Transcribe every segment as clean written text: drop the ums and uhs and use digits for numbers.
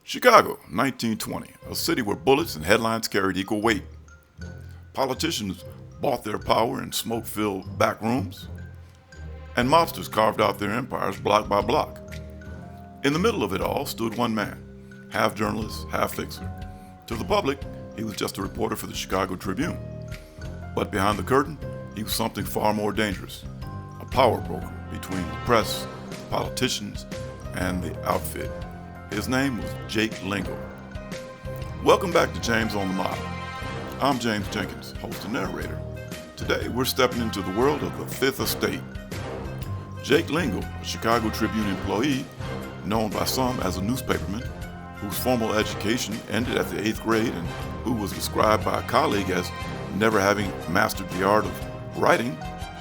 Chicago, 1920, a city where bullets and headlines carried equal weight. Politicians bought their power in smoke-filled back rooms, and mobsters carved out their empires block by block. In the middle of it all stood one man, half journalist, half fixer. To the public, he was just a reporter for the Chicago Tribune. But behind the curtain, he was something far more dangerous, a power broker between the press, the politicians, and the outfit. His name was Jake Lingle. Welcome back to James on the Mob. I'm James Jenkins, host and narrator. Today we're stepping into the world of the Fifth Estate. Jake Lingle, a Chicago Tribune employee, known by some as a newspaperman, whose formal education ended at the 8th grade and who was described by a colleague as never having mastered the art of writing,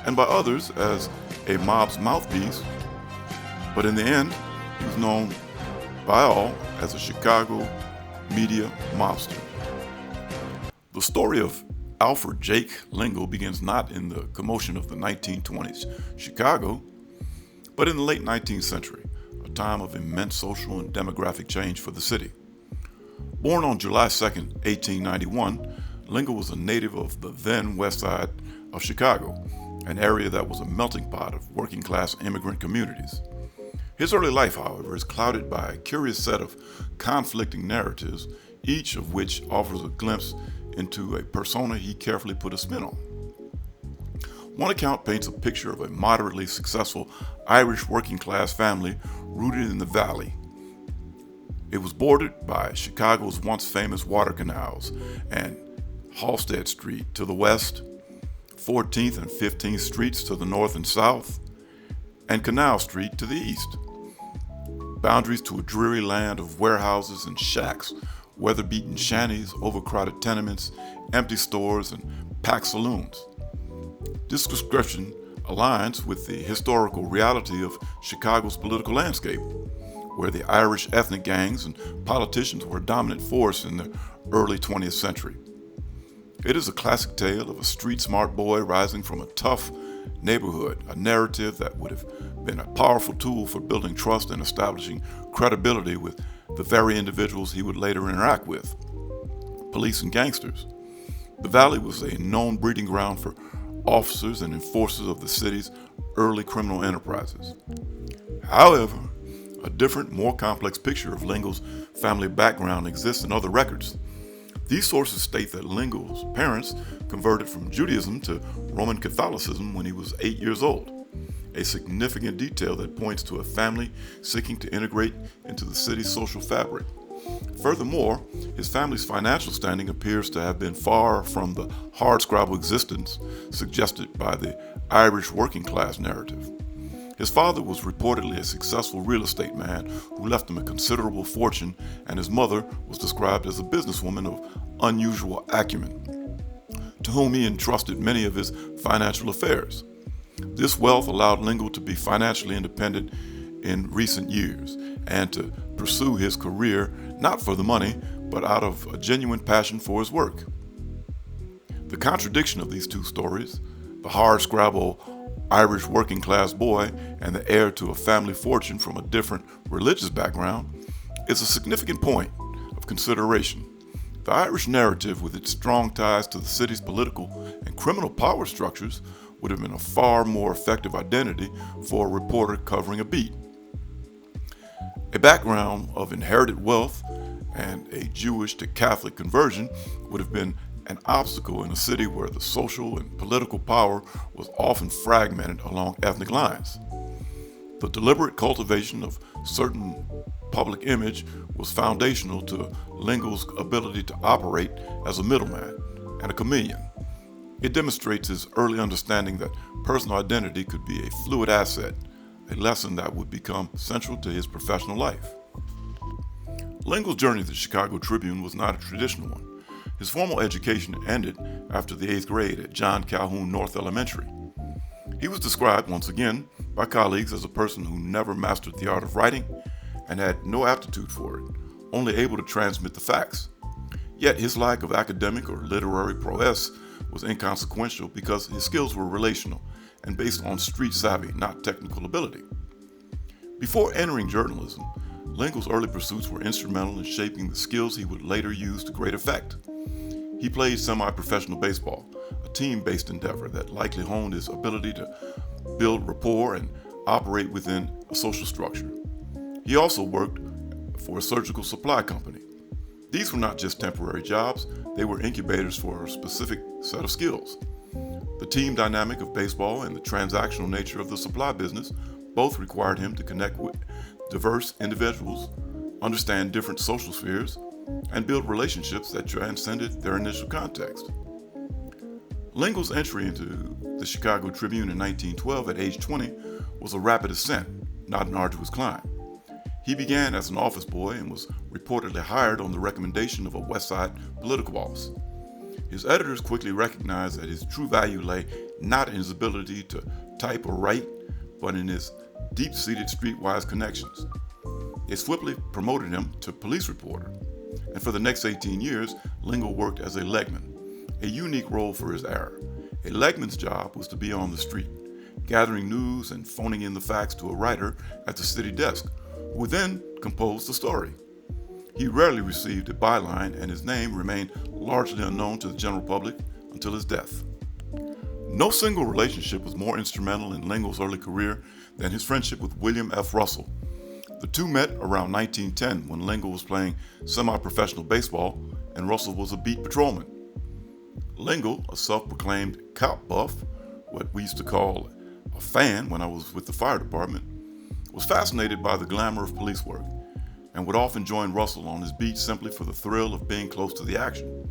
and by others as a mob's mouthpiece. But in the end, he was known by all as a Chicago media mobster. The story of Alfred Jake Lingle begins not in the commotion of the 1920s Chicago, but in the late 19th century, a time of immense social and demographic change for the city. Born on July 2nd, 1891, Lingle was a native of the then west side of Chicago, an area that was a melting pot of working-class immigrant communities. His early life, however, is clouded by a curious set of conflicting narratives, each of which offers a glimpse into a persona he carefully put a spin on. One account paints a picture of a moderately successful Irish working-class family rooted in the valley. It was bordered by Chicago's once famous water canals and Halsted Street to the west, 14th and 15th Streets to the north and south, and Canal Street to the east. Boundaries to a dreary land of warehouses and shacks, weather-beaten shanties, overcrowded tenements, empty stores, and packed saloons. This description aligns with the historical reality of Chicago's political landscape, where the Irish ethnic gangs and politicians were a dominant force in the early 20th century. It is a classic tale of a street-smart boy rising from a tough neighborhood, a narrative that would have been a powerful tool for building trust and establishing credibility with the very individuals he would later interact with, police and gangsters. The Valley was a known breeding ground for officers and enforcers of the city's early criminal enterprises. However, a different, more complex picture of Lingle's family background exists in other records. These sources state that Lingle's parents converted from Judaism to Roman Catholicism when he was 8 years old, a significant detail that points to a family seeking to integrate into the city's social fabric. Furthermore, his family's financial standing appears to have been far from the hardscrabble existence suggested by the Irish working class narrative. His father was reportedly a successful real estate man who left him a considerable fortune, and his mother was described as a businesswoman of unusual acumen, to whom he entrusted many of his financial affairs. This wealth allowed Lingle to be financially independent in recent years and to pursue his career not for the money, but out of a genuine passion for his work. The contradiction of these two stories, the hardscrabble Irish working class boy and the heir to a family fortune from a different religious background, is a significant point of consideration. The Irish narrative, with its strong ties to the city's political and criminal power structures, would have been a far more effective identity for a reporter covering a beat. A background of inherited wealth and a Jewish to Catholic conversion would have been an obstacle in a city where the social and political power was often fragmented along ethnic lines. The deliberate cultivation of certain public image was foundational to Lingle's ability to operate as a middleman and a chameleon. It demonstrates his early understanding that personal identity could be a fluid asset, a lesson that would become central to his professional life. Lingle's journey to the Chicago Tribune was not a traditional one. His formal education ended after the 8th grade at John Calhoun North Elementary. He was described once again by colleagues as a person who never mastered the art of writing and had no aptitude for it, only able to transmit the facts. Yet his lack of academic or literary prowess was inconsequential because his skills were relational and based on street savvy, not technical ability. Before entering journalism, Lingle's early pursuits were instrumental in shaping the skills he would later use to great effect. He played semi-professional baseball, a team-based endeavor that likely honed his ability to build rapport and operate within a social structure. He also worked for a surgical supply company. These were not just temporary jobs, they were incubators for a specific set of skills. The team dynamic of baseball and the transactional nature of the supply business both required him to connect with diverse individuals, understand different social spheres, and build relationships that transcended their initial context. Lingle's entry into the Chicago Tribune in 1912 at age 20 was a rapid ascent, not an arduous climb. He began as an office boy and was reportedly hired on the recommendation of a West Side political boss. His editors quickly recognized that his true value lay not in his ability to type or write, but in his deep-seated streetwise connections. They swiftly promoted him to police reporter, and for the next 18 years, Lingle worked as a legman, a unique role for his era. A legman's job was to be on the street, gathering news and phoning in the facts to a writer at the city desk, who would then compose the story. He rarely received a byline, and his name remained largely unknown to the general public until his death. No single relationship was more instrumental in Lingle's early career than his friendship with William F. Russell. The two met around 1910 when Lingle was playing semi-professional baseball and Russell was a beat patrolman. Lingle, a self-proclaimed cop buff, what we used to call a fan when I was with the fire department, was fascinated by the glamour of police work and would often join Russell on his beat simply for the thrill of being close to the action.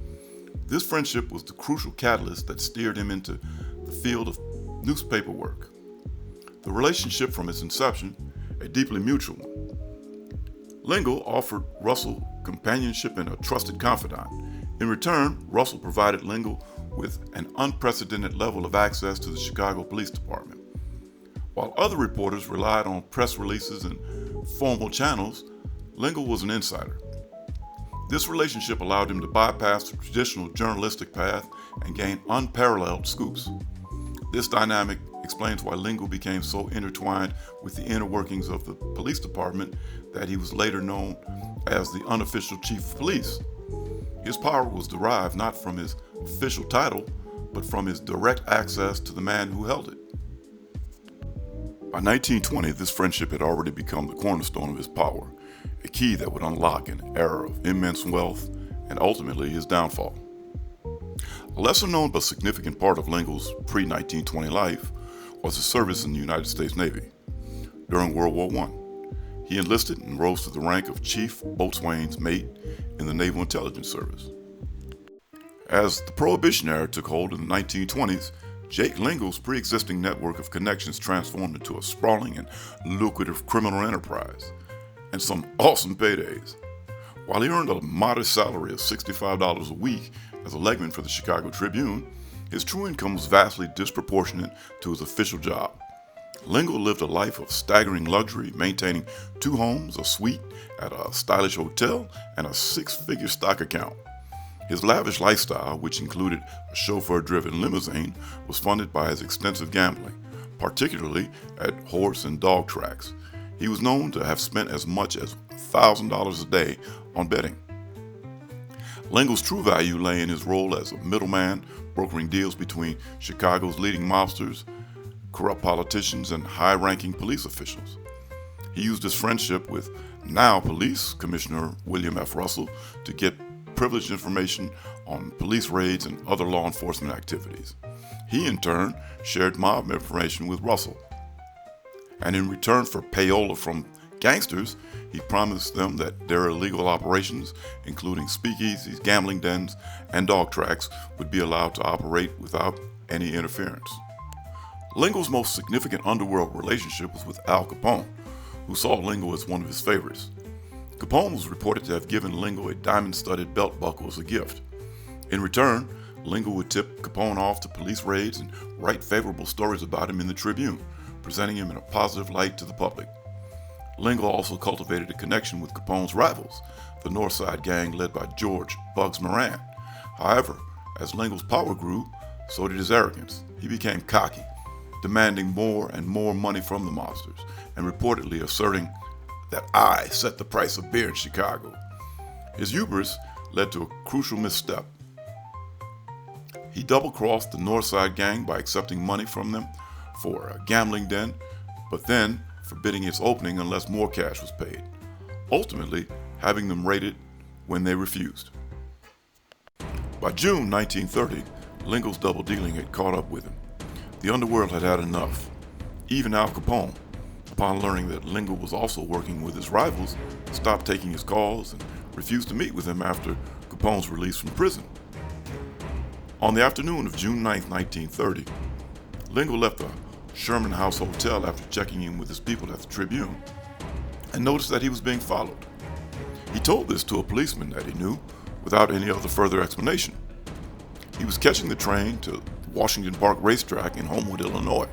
This friendship was the crucial catalyst that steered him into the field of newspaper work. The relationship from its inception, a deeply mutual one. Lingle offered Russell companionship and a trusted confidant. In return, Russell provided Lingle with an unprecedented level of access to the Chicago Police Department. While other reporters relied on press releases and formal channels, Lingle was an insider. This relationship allowed him to bypass the traditional journalistic path and gain unparalleled scoops. This dynamic explains why Lingle became so intertwined with the inner workings of the police department that he was later known as the unofficial chief of police. His power was derived not from his official title, but from his direct access to the man who held it. By 1920, this friendship had already become the cornerstone of his power, a key that would unlock an era of immense wealth and ultimately his downfall. A lesser known but significant part of Lingle's pre-1920 life was his service in the United States Navy. During World War I, he enlisted and rose to the rank of Chief Boatswain's Mate in the Naval Intelligence Service. As the Prohibition era took hold in the 1920s, Jake Lingle's pre-existing network of connections transformed into a sprawling and lucrative criminal enterprise, and some awesome paydays. While he earned a modest salary of $65 a week as a legman for the Chicago Tribune, his true income was vastly disproportionate to his official job. Lingle lived a life of staggering luxury, maintaining 2 homes, a suite at a stylish hotel, and a 6-figure stock account. His lavish lifestyle, which included a chauffeur-driven limousine, was funded by his extensive gambling, particularly at horse and dog tracks. He was known to have spent as much as $1,000 a day on betting. Lingle's true value lay in his role as a middleman, brokering deals between Chicago's leading mobsters, corrupt politicians, and high-ranking police officials. He used his friendship with now Police Commissioner William F. Russell to get privileged information on police raids and other law enforcement activities. He, in turn, shared mob information with Russell. And in return for payola from gangsters, he promised them that their illegal operations, including speakeasies, gambling dens, and dog tracks, would be allowed to operate without any interference. Lingle's most significant underworld relationship was with Al Capone, who saw Lingle as one of his favorites. Capone was reported to have given Lingle a diamond-studded belt buckle as a gift. In return, Lingle would tip Capone off to police raids and write favorable stories about him in the Tribune, presenting him in a positive light to the public. Lingle also cultivated a connection with Capone's rivals, the North Side gang led by George "Bugs" Moran. However, as Lingle's power grew, so did his arrogance. He became cocky, demanding more and more money from the mobsters, and reportedly asserting that I set the price of beer in Chicago. His hubris led to a crucial misstep. He double-crossed the Northside gang by accepting money from them for a gambling den, but then forbidding its opening unless more cash was paid, ultimately having them raided when they refused. By June 1930, Lingle's double dealing had caught up with him. The underworld had had enough. Even Al Capone, upon learning that Lingle was also working with his rivals, stopped taking his calls and refused to meet with him after Capone's release from prison. On the afternoon of June 9, 1930, Lingle left the Sherman House Hotel after checking in with his people at the Tribune and noticed that he was being followed. He told this to a policeman that he knew without any other further explanation. He was catching the train to Washington Park Racetrack in Homewood, Illinois.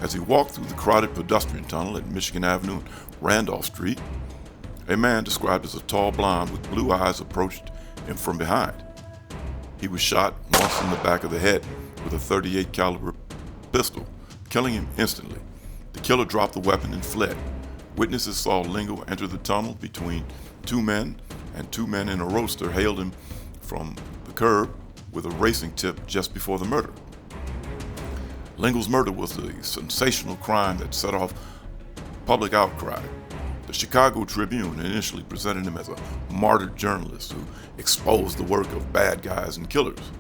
As he walked through the crowded pedestrian tunnel at Michigan Avenue and Randolph Street, a man described as a tall blonde with blue eyes approached him from behind. He was shot once in the back of the head with a .38 caliber pistol, killing him instantly. The killer dropped the weapon and fled. Witnesses saw Lingle enter the tunnel between two men, and two men in a roadster hailed him from the curb with a racing tip just before the murder. Lingle's murder was a sensational crime that set off public outcry. The Chicago Tribune initially presented him as a martyred journalist who exposed the work of bad guys and killers,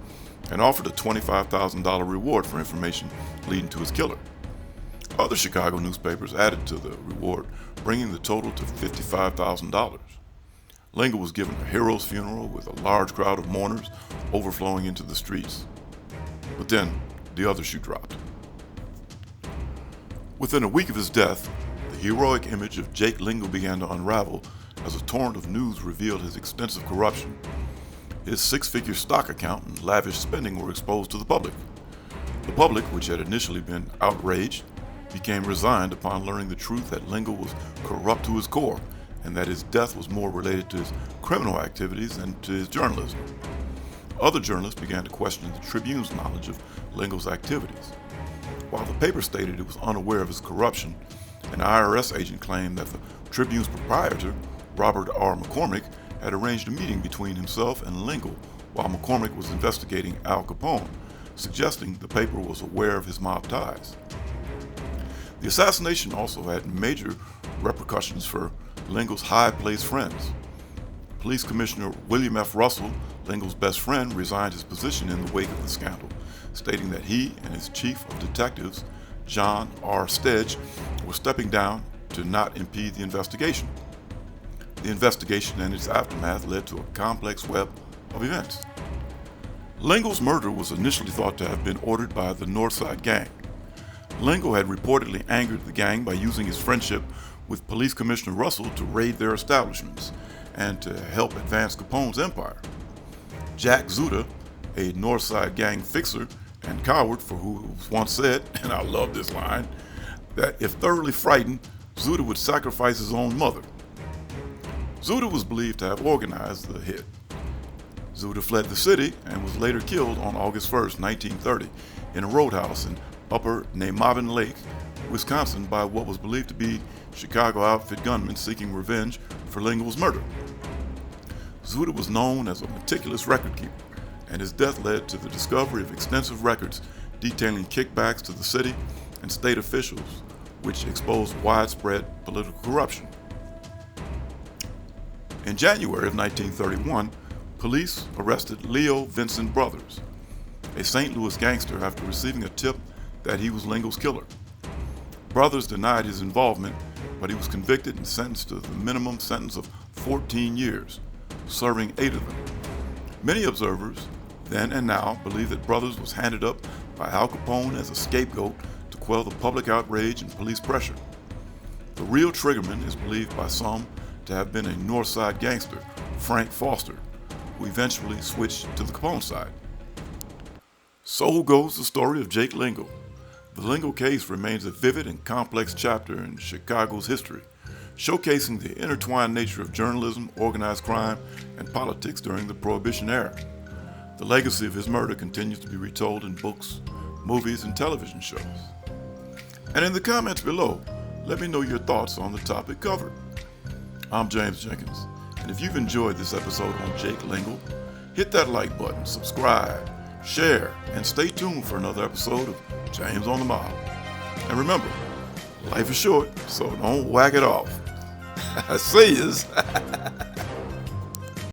and offered a $25,000 reward for information leading to his killer. Other Chicago newspapers added to the reward, bringing the total to $55,000. Lingle was given a hero's funeral with a large crowd of mourners overflowing into the streets. But then, the other shoe dropped. Within a week of his death, the heroic image of Jake Lingle began to unravel as a torrent of news revealed his extensive corruption. His six-figure stock account and lavish spending were exposed to the public. The public, which had initially been outraged, became resigned upon learning the truth that Lingle was corrupt to his core and that his death was more related to his criminal activities than to his journalism. Other journalists began to question the Tribune's knowledge of Lingle's activities. While the paper stated it was unaware of his corruption, an IRS agent claimed that the Tribune's proprietor, Robert R. McCormick, had arranged a meeting between himself and Lingle while McCormick was investigating Al Capone, suggesting the paper was aware of his mob ties. The assassination also had major repercussions for Lingle's high-placed friends. Police Commissioner William F. Russell, Lingle's best friend, resigned his position in the wake of the scandal, stating that he and his chief of detectives, John R. Stedge, were stepping down to not impede the investigation. The investigation and its aftermath led to a complex web of events. Lingle's murder was initially thought to have been ordered by the Northside gang. Lingle had reportedly angered the gang by using his friendship with Police Commissioner Russell to raid their establishments and to help advance Capone's empire. Jack Zuda, a Northside gang fixer and coward for who once said, and I love this line, that if thoroughly frightened, Zuda would sacrifice his own mother. Zuda was believed to have organized the hit. Zuda fled the city and was later killed on August 1st, 1930, in a roadhouse in Upper Nemavin Lake, Wisconsin, by what was believed to be Chicago outfit gunmen seeking revenge for Lingle's murder. Zuda was known as a meticulous record keeper, and his death led to the discovery of extensive records detailing kickbacks to the city and state officials, which exposed widespread political corruption. In January of 1931, police arrested Leo Vincent Brothers, a St. Louis gangster, after receiving a tip that he was Lingle's killer. Brothers denied his involvement, but he was convicted and sentenced to the minimum sentence of 14 years, serving 8 of them. Many observers, then and now, believe that Brothers was handed up by Al Capone as a scapegoat to quell the public outrage and police pressure. The real triggerman is believed by some to have been a Northside gangster, Frank Foster, who eventually switched to the Capone side. So goes the story of Jake Lingle. The Lingle case remains a vivid and complex chapter in Chicago's history, showcasing the intertwined nature of journalism, organized crime, and politics during the Prohibition era. The legacy of his murder continues to be retold in books, movies, and television shows. And in the comments below, let me know your thoughts on the topic covered. I'm James Jenkins, and if you've enjoyed this episode on Jake Lingle, hit that like button, subscribe, share, and stay tuned for another episode of James on the Mob. And remember, life is short, so don't whack it off. See yous.